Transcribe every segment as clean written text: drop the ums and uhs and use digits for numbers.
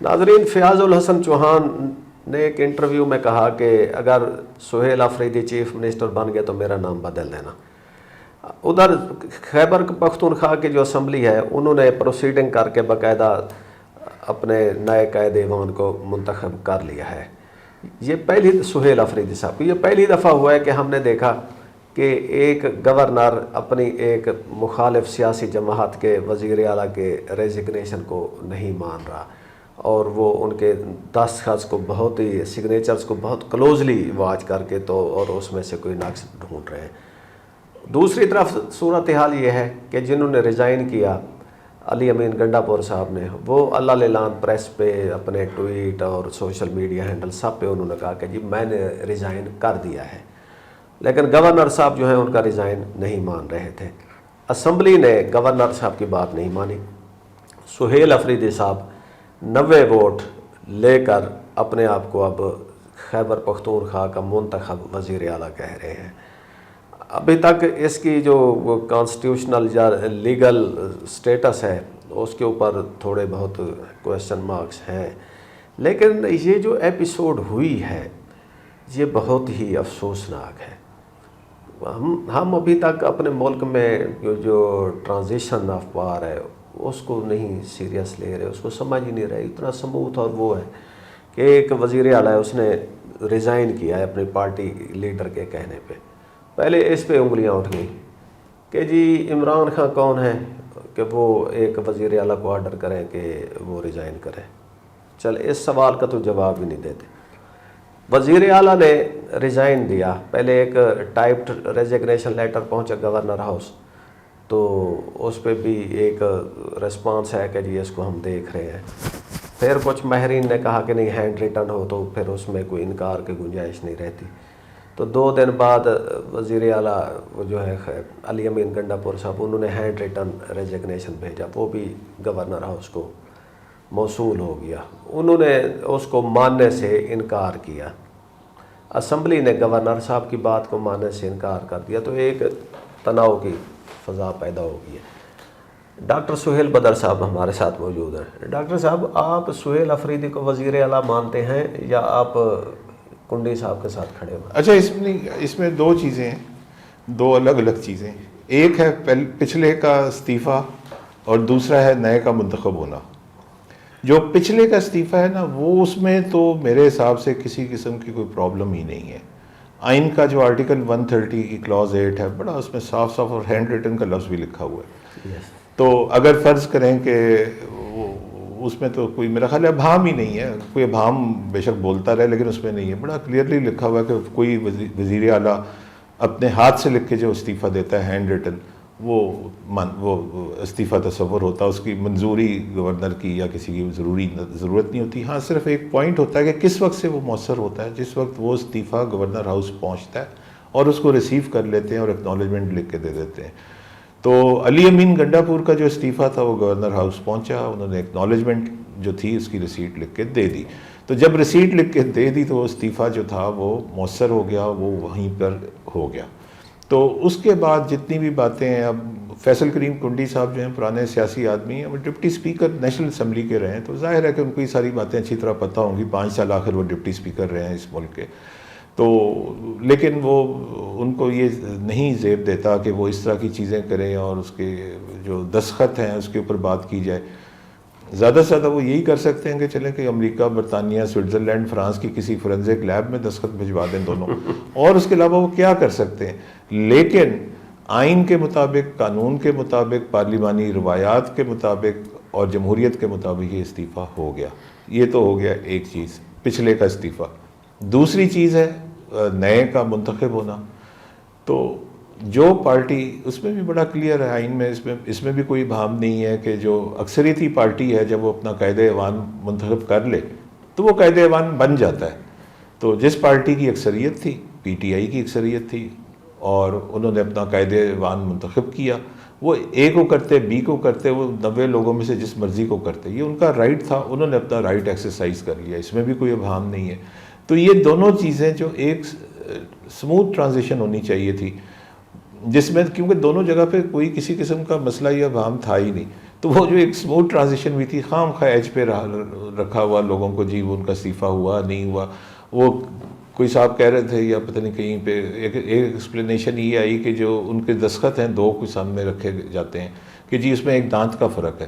ناظرین، فیاض الحسن چوہان نے ایک انٹرویو میں کہا کہ اگر سہیل آفریدی چیف منسٹر بن گئے تو میرا نام بدل دینا۔ ادھر خیبر پختونخوا کی جو اسمبلی ہے انہوں نے پروسیڈنگ کر کے باقاعدہ اپنے نئے قائد ایوان کو منتخب کر لیا ہے۔ یہ پہلی سہیل آفریدی صاحب یہ پہلی دفعہ ہوا ہے کہ ہم نے دیکھا کہ ایک گورنر اپنی ایک مخالف سیاسی جماعت کے وزیر اعلیٰ کے ریزگنیشن کو نہیں مان رہا، اور وہ ان کے دستخط کو بہت ہی سگنیچرز کو بہت کلوزلی واچ کر کے تو اور اس میں سے کوئی نقص ڈھونڈ رہے ہیں۔ دوسری طرف صورتحال یہ ہے کہ جنہوں نے ریزائن کیا، علی امین گنڈا پور صاحب نے، وہ اللہ لعلان پریس پہ اپنے ٹویٹ اور سوشل میڈیا ہینڈل سب پہ انہوں نے کہا کہ جی میں نے ریزائن کر دیا ہے، لیکن گورنر صاحب جو ہیں ان کا ریزائن نہیں مان رہے تھے۔ اسمبلی نے گورنر صاحب کی بات نہیں مانی۔ سہیل آفریدی صاحب 90 ووٹ لے کر اپنے آپ کو اب خیبر پختونخوا کا منتخب وزیر اعلیٰ کہہ رہے ہیں۔ ابھی تک اس کی جو کانسٹیٹیوشنل یا لیگل سٹیٹس ہے اس کے اوپر تھوڑے بہت کویسچن مارکس ہیں، لیکن یہ جو ایپیسوڈ ہوئی ہے یہ بہت ہی افسوسناک ہے۔ ہم ابھی تک اپنے ملک میں جو ٹرانزیشن آف پاور ہے اس کو نہیں سیریس لے رہے، اس کو سمجھ ہی نہیں رہے۔ اتنا سموتھ اور وہ ہے کہ ایک وزیر اعلیٰ ہے، اس نے ریزائن کیا ہے اپنی پارٹی لیڈر کے کہنے پہ، پہلے اس پہ انگلیاں اٹھ گئیں کہ جی عمران خان کون ہے کہ وہ ایک وزیر اعلیٰ کو آرڈر کریں کہ وہ ریزائن کریں۔ چل اس سوال کا تو جواب ہی نہیں دیتے۔ وزیر اعلیٰ نے ریزائن دیا، پہلے ایک ٹائپڈ ریزگنیشن لیٹر پہنچا گورنر ہاؤس، تو اس پہ بھی ایک ریسپانس ہے کہ جی اس کو ہم دیکھ رہے ہیں۔ پھر کچھ ماہرین نے کہا کہ نہیں ہینڈ ریٹن ہو تو پھر اس میں کوئی انکار کی گنجائش نہیں رہتی۔ تو 2 دن بعد وزیر اعلیٰ جو ہے علی امین گنڈا پور صاحب، انہوں نے ہینڈ ریٹن ریزگنیشن بھیجا، وہ بھی گورنر ہاؤس کو موصول ہو گیا۔ انہوں نے اس کو ماننے سے انکار کیا، اسمبلی نے گورنر صاحب کی بات کو ماننے سے انکار کر دیا، تو ایک تناؤ کی فضا پیدا ہو گئی ہے۔ ڈاکٹر سہیل بدر صاحب ہمارے ساتھ موجود ہیں۔ ڈاکٹر صاحب، آپ سہیل آفریدی کو وزیر اعلیٰ مانتے ہیں یا آپ کنڈی صاحب کے ساتھ کھڑے ہوئے؟ اچھا، اس میں 2 چیزیں ہیں، 2 الگ الگ چیزیں۔ ایک ہے پچھلے کا استعفیٰ اور دوسرا ہے نئے کا منتخب ہونا۔ جو پچھلے کا استعفیٰ ہے نا، وہ اس میں تو میرے حساب سے کسی قسم کی کوئی پرابلم ہی نہیں ہے۔ آئین کا جو آرٹیکل 130 کی کلاز 8 ہے، بڑا اس میں صاف صاف اور ہینڈ ریٹن کا لفظ بھی لکھا ہوا ہے۔ تو اگر فرض کریں کہ اس میں تو کوئی میرا خیال ہے ابہام ہی نہیں ہے، کوئی ابہام بے شک بولتا رہے لیکن اس میں نہیں ہے، بڑا کلیئرلی لکھا ہوا ہے کہ کوئی وزیر اعلیٰ اپنے ہاتھ سے لکھ کے جو استعفیٰ دیتا ہے ہینڈ ریٹن، وہ استعفیٰ تصور ہوتا ہے، اس کی منظوری گورنر کی یا کسی کی ضرورت نہیں ہوتی۔ ہاں، صرف ایک پوائنٹ ہوتا ہے کہ کس وقت سے وہ مؤثر ہوتا ہے، جس وقت وہ استعفیٰ گورنر ہاؤس پہنچتا ہے اور اس کو ریسیو کر لیتے ہیں اور اکنالجمنٹ لکھ کے دے دیتے ہیں۔ تو علی امین گنڈا پور کا جو استعفیٰ تھا وہ گورنر ہاؤس پہنچا، انہوں نے اکنالجمنٹ جو تھی اس کی ریسیٹ لکھ کے دے دی۔ تو جب ریسیٹ لکھ کے دے دی تو وہ استعفیٰ جو تھا وہ مؤثر ہو گیا، وہ وہیں پر ہو گیا۔ تو اس کے بعد جتنی بھی باتیں ہیں، اب فیصل کریم کنڈی صاحب جو ہیں پرانے سیاسی آدمی ہیں، وہ ڈپٹی اسپیکر نیشنل اسمبلی کے رہے ہیں، تو ظاہر ہے کہ ان کو یہ ساری باتیں اچھی طرح پتہ ہوں گی، 5 سال آخر وہ ڈپٹی اسپیکر رہے ہیں اس ملک کے۔ تو لیکن وہ ان کو یہ نہیں زیب دیتا کہ وہ اس طرح کی چیزیں کریں اور اس کے جو دستخط ہیں اس کے اوپر بات کی جائے۔ زیادہ سے زیادہ وہ یہی کر سکتے ہیں کہ چلیں کہ امریکہ، برطانیہ، سوئٹزرلینڈ، فرانس کی کسی فورنزک لیب میں دستخط بھجوا دیں دونوں، اور اس کے علاوہ وہ کیا کر سکتے ہیں۔ لیکن آئین کے مطابق، قانون کے مطابق، پارلیمانی روایات کے مطابق اور جمہوریت کے مطابق یہ استعفیٰ ہو گیا۔ یہ تو ہو گیا ایک چیز، پچھلے کا استعفیٰ۔ دوسری چیز ہے نئے کا منتخب ہونا۔ تو جو پارٹی، اس میں بھی بڑا کلیئر ہے آئین میں، اس میں بھی کوئی ابہام نہیں ہے کہ جو اکثریتی پارٹی ہے جب وہ اپنا قائد ایوان منتخب کر لے تو وہ قائد ایوان بن جاتا ہے۔ تو جس پارٹی کی اکثریت تھی، پی ٹی آئی کی اکثریت تھی، اور انہوں نے اپنا قائد ایوان منتخب کیا، وہ اے کو کرتے، بی کو کرتے، وہ 90 لوگوں میں سے جس مرضی کو کرتے، یہ ان کا رائٹ تھا، انہوں نے اپنا رائٹ ایکسرسائز کر لیا، اس میں بھی کوئی ابہام نہیں ہے۔ تو یہ دونوں چیزیں جو ایک سموتھ ٹرانزیشن ہونی چاہیے تھی، جس میں کیونکہ دونوں جگہ پہ کوئی کسی قسم کا مسئلہ یا ابہام تھا ہی نہیں۔ تو وہ جو ایک اسموتھ ٹرانزیشن ہوئی تھی، خام خواہ ایج پہ رکھا ہوا لوگوں کو، جی ان کا استعفیٰ ہوا نہیں ہوا، وہ کوئی صاحب کہہ رہے تھے یا پتہ نہیں کہیں پہ ایک ایکسپلینیشن یہ آئی کہ جو ان کے دستخط ہیں 2 کوئی سامنے رکھے جاتے ہیں کہ جی اس میں ایک دانت کا فرق ہے،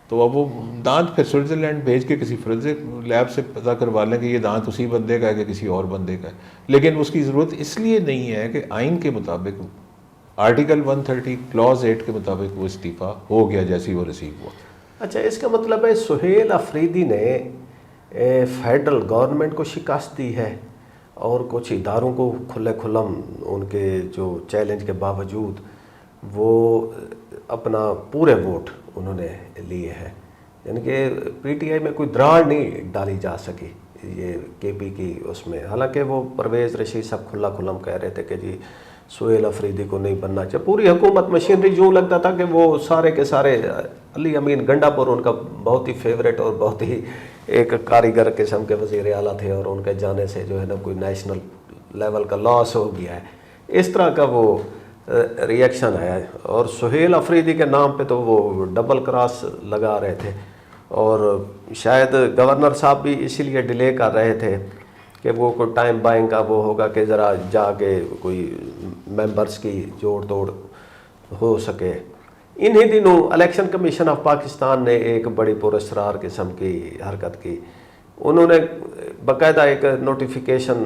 تو اب وہ دانت پھر سوئٹزرلینڈ بھیج کے کسی فورینسک لیب سے پتہ کروا لیں کہ یہ دانت اسی بندے کا ہے کہ کسی اور بندے کا ہے. لیکن اس کی ضرورت اس لیے نہیں ہے کہ آئین کے مطابق آرٹیکل 130 کلاز 8 کے مطابق وہ استعفیٰ ہو گیا جیسی وہ ریسیو ہوا. اچھا، اس کا مطلب ہے سہیل افریدی نے فیڈرل گورنمنٹ کو شکست دی ہے اور کچھ اداروں کو کھلے کھلم ان کے جو چیلنج کے باوجود وہ اپنا پورے ووٹ انہوں نے لیے ہیں، یعنی کہ پی ٹی آئی میں کوئی دراڑ نہیں ڈالی جا سکی یہ کے پی کی اس میں. حالانکہ وہ پرویز رشید صاحب کھلا کھلم کہہ رہے تھے کہ جی سہیل افریدی کو نہیں بننا چاہیے. پوری حکومت مشینری یوں لگتا تھا کہ وہ سارے کے سارے علی امین گنڈا پور ان کا بہت ہی فیوریٹ اور بہت ہی ایک کاریگر قسم کے وزیر اعلیٰ تھے، اور ان کے جانے سے جو ہے نا کوئی نیشنل لیول کا لاس ہو گیا ہے. اس طرح کا وہ ری ایکشن ہے. اور سہیل افریدی کے نام پہ تو وہ ڈبل کراس لگا رہے تھے، اور شاید گورنر صاحب بھی اسی لیے ڈیلے کر رہے تھے کہ وہ کوئی ٹائم بائنگ کا وہ ہوگا کہ ذرا جا کے کوئی ممبرس کی جوڑ توڑ ہو سکے. انہی دنوں الیکشن کمیشن آف پاکستان نے ایک بڑی پراسرار قسم کی حرکت کی. انہوں نے باقاعدہ ایک نوٹیفیکیشن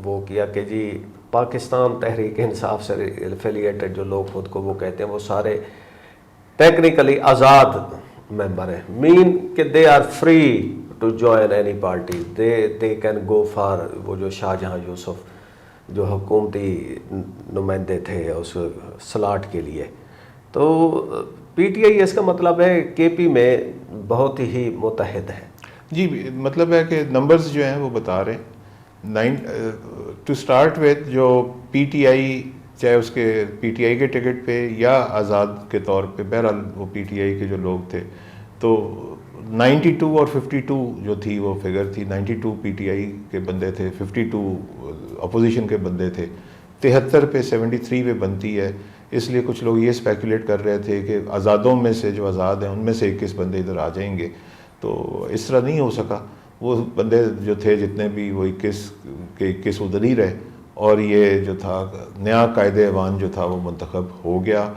وہ کیا کہ جی پاکستان تحریک انصاف سے ایفیلیٹڈ جو لوگ خود کو وہ کہتے ہیں وہ سارے ٹیکنیکلی آزاد ممبر ہیں، مین کہ they are free to join any party, they can go for. وہ جو شاہ جہاں یوسف جو حکومتی نمائندے تھے اس سلاٹ کے لیے، تو پی ٹی آئی اس کا مطلب ہے کے پی میں بہت ہی متحد ہے. جی مطلب ہے کہ نمبرز جو ہیں وہ بتا رہے ہیں. ٹو سٹارٹ وتھ جو پی ٹی آئی، چاہے اس کے پی ٹی آئی کے ٹکٹ پہ یا آزاد کے طور پہ، بہرحال وہ پی ٹی آئی کے جو لوگ تھے، تو 92 اور 52 جو تھی وہ فگر تھی. 92 پی ٹی آئی کے بندے تھے، 52 اپوزیشن کے بندے تھے، 73 پہ 73 پہ بنتی ہے. اس لیے کچھ لوگ یہ اسپیکولیٹ کر رہے تھے کہ آزادوں میں سے جو آزاد ہیں ان میں سے 21 بندے ادھر آ جائیں گے. تو اس طرح نہیں ہو سکا. وہ بندے جو تھے جتنے بھی وہ 21 کے 21 ادھر ہی رہے، اور یہ جو تھا نیا قائد ایوان جو تھا وہ منتخب ہو گیا.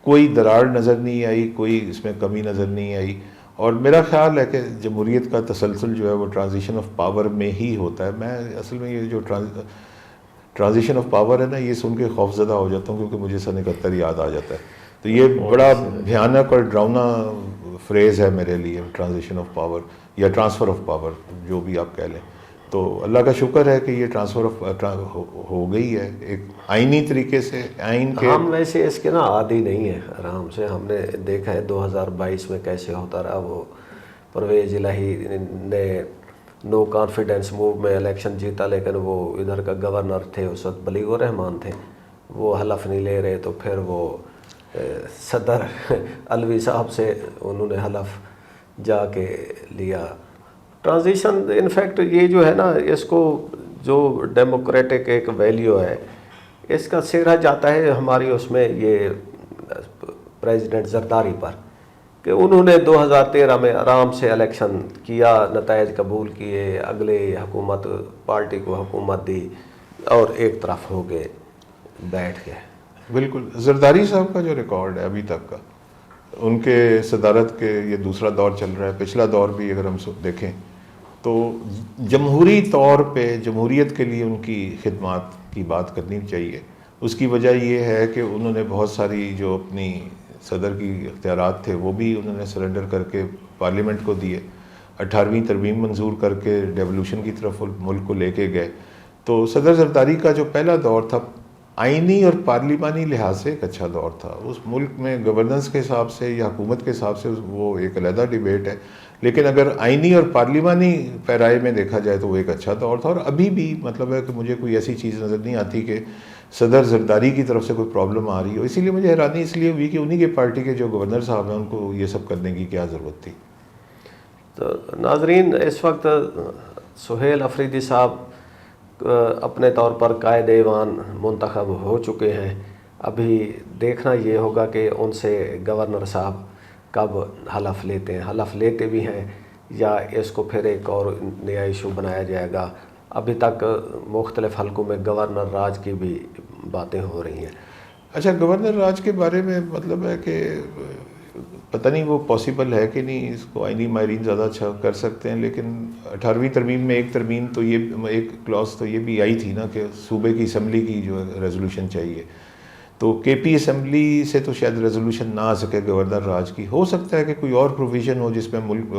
کوئی دراڑ نظر نہیں آئی، کوئی اس میں کمی نظر نہیں آئی. اور میرا خیال ہے کہ جمہوریت کا تسلسل جو ہے وہ ٹرانزیشن آف پاور میں ہی ہوتا ہے. میں اصل میں یہ جو ٹرانزیشن آف پاور ہے نا، یہ سن کے خوفزدہ ہو جاتا ہوں کیونکہ مجھے سن 71 یاد آ جاتا ہے. تو یہ بڑا بھیانک اور ڈراؤنا فریز ہے میرے لیے، ٹرانزیشن آف پاور یا ٹرانسفر آف پاور جو بھی آپ کہہ لیں. تو اللہ کا شکر ہے کہ یہ ٹرانسفر ہو گئی ہے ایک آئینی طریقے سے. آئین کے ہم ویسے اس کے نا عادی نہیں ہیں آرام سے. ہم نے دیکھا ہے 2022 میں کیسے ہوتا رہا. وہ پرویز الہی نے نو کانفیڈنس موو میں الیکشن جیتا، لیکن وہ ادھر کا گورنر تھے اس وقت بلیغ الرحمان تھے، وہ حلف نہیں لے رہے، تو پھر وہ صدر الوی صاحب سے انہوں نے حلف جا کے لیا. ٹرانزیشن انفیکٹ یہ جو ہے نا، اس کو جو ڈیموکریٹک ایک ویلیو ہے، اس کا سہرا جاتا ہے ہماری اس میں یہ پریزیڈنٹ زرداری پر کہ انہوں نے 2013 میں آرام سے الیکشن کیا، نتائج قبول کیے، اگلے حکومت پارٹی کو حکومت دی اور ایک طرف ہو گئے بیٹھ گئے. بالکل. زرداری صاحب کا جو ریکارڈ ہے ابھی تک کا، ان کے صدارت کے یہ دوسرا دور چل رہا ہے. پچھلا دور بھی اگر ہم دیکھیں تو جمہوری طور پہ جمہوریت کے لیے ان کی خدمات کی بات کرنی چاہیے. اس کی وجہ یہ ہے کہ انہوں نے بہت ساری جو اپنی صدر کی اختیارات تھے وہ بھی انہوں نے سرنڈر کر کے پارلیمنٹ کو دیے. 18ویں ترمیم منظور کر کے ڈیولوشن کی طرف ملک کو لے کے گئے. تو صدر زرداری کا جو پہلا دور تھا آئینی اور پارلیمانی لحاظ سے ایک اچھا دور تھا. اس ملک میں گورننس کے حساب سے یا حکومت کے حساب سے وہ ایک علیحدہ ڈیبیٹ ہے، لیکن اگر آئینی اور پارلیمانی پیرائے میں دیکھا جائے تو وہ ایک اچھا دور تھا. اور ابھی بھی مطلب ہے کہ مجھے کوئی ایسی چیز نظر نہیں آتی کہ صدر زرداری کی طرف سے کوئی پرابلم آ رہی ہو. اسی لیے مجھے حیرانی اس لیے ہوئی کہ انہی کے پارٹی کے جو گورنر صاحب ہیں ان کو یہ سب کرنے کی کیا ضرورت تھی. تو ناظرین، اس وقت سہیل افریدی صاحب اپنے طور پر قائد ایوان منتخب ہو چکے ہیں. ابھی دیکھنا یہ ہوگا کہ ان سے گورنر صاحب کب حلف لیتے ہیں، حلف لیتے بھی ہیں یا اس کو پھر ایک اور نیا ایشو بنایا جائے گا؟ ابھی تک مختلف حلقوں میں گورنر راج کی بھی باتیں ہو رہی ہیں۔ اچھا، گورنر راج کے بارے میں مطلب ہے کہ پتہ نہیں وہ پاسبل ہے کہ نہیں، اس کو آئینی ماہرین زیادہ اچھا کر سکتے ہیں، لیکن 18ویں ترمیم میں ایک ترمیم تو یہ ایک کلاس تو یہ بھی آئی تھی نا کہ صوبے کی اسمبلی کی جو ریزولوشن چاہیے، تو کے پی اسمبلی سے تو شاید ریزولوشن نہ آ سکے گورنر راج کی۔ ہو سکتا ہے کہ کوئی اور پروویژن ہو جس میں ملک